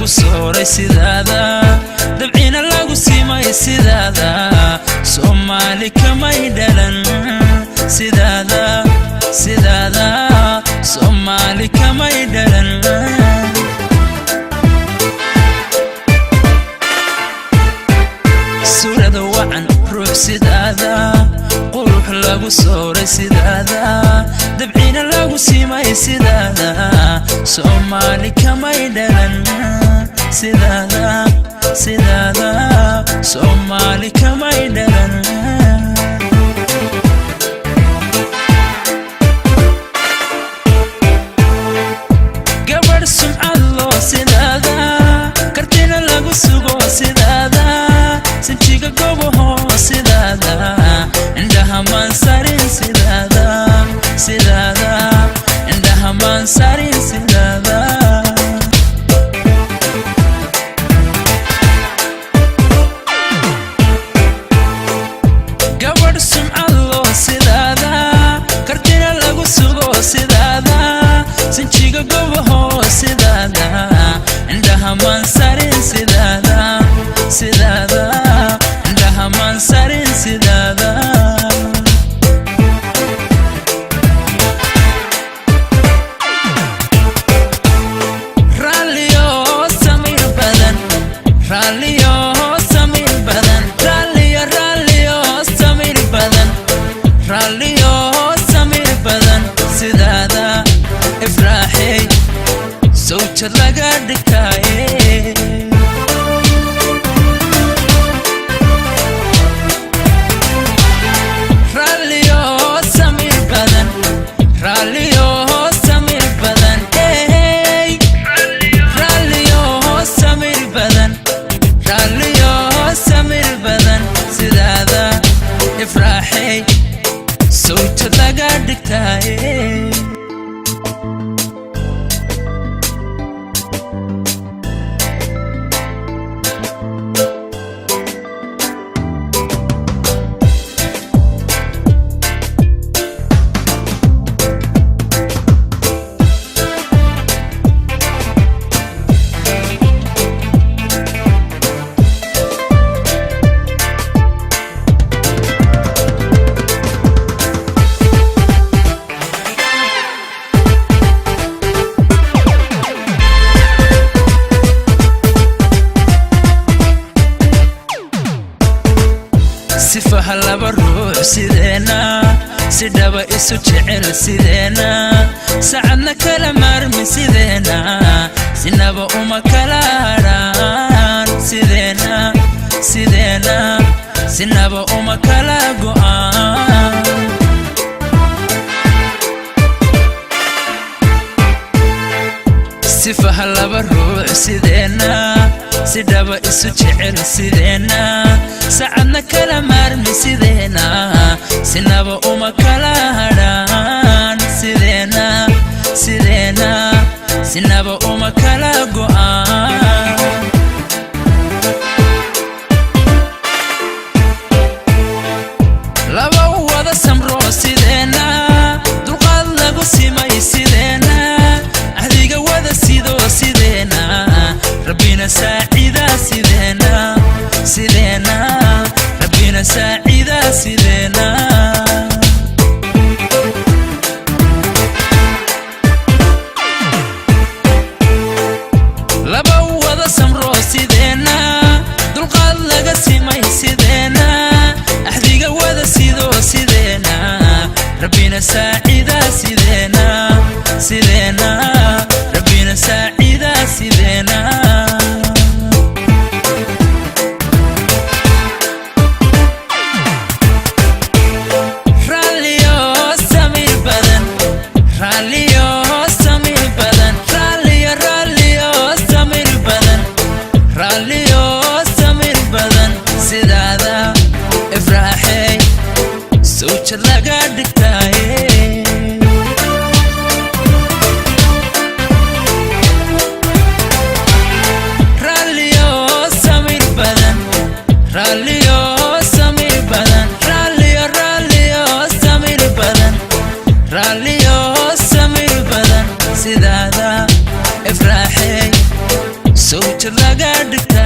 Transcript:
lagu sooray sidaada dabciina lagu siimay sidaada Soomaali kamay dhalan sidaada sidaada Soomaali kamay dhalan suurada wacan ruux sidaada qurux lagu sooray sidaada dabciina lagu siimay sidaada Soomaali kamay dhalan sidaada sidaada Soomaali kamay dhalan gabar sumcad loo sidaada kartina lagu sugo sidaada sinjiga goboho sidaada indhaha mansarin sidaada sidaada indhaha mansarin sidaada gabar sumcad loo sidaada kartina lagu sugo sidaada sinjiga goboho sidaada indhaha mansarin sidaada sidaada indhaha mansarin sidaada raalliyo samir badan raalliyo samir badan raalliyo raalliyo samir badan raalliyo samir badan sidaada ifraaxay sawjad laga dhigtaaye ifraaxay sawjad laga dhigtaaye sifaha laba ruux sideena sidaba isu jecel sideena saacadna kala maarmi sideena sinaba uma kala haraan sideena sideena sinaba uma kala go'aan sifaha laba ruux sideena sidaba isu jecel sideena saacadna kala maarmi sideena sinaba uma kala haraan sideena sideena sinaba uma kala go'aan laba wada samro sideena dulqaad lagu simay sideena ahdiga wada sido sideena rabbina saacida sideena sideena rabbina saacida sideena laba wada samro sideena dulqaad laga simay sideena ahdiga wada sido sideena rabbina saacida sideena sideena rabbina saacida sideena sawjad laga dhigtaaye raalliyo samir badan raalliyo samir badan raalliyo raalliyo samir badan raalliyo samir badan sidaada ifraaxay sawjad raajad laga dhigta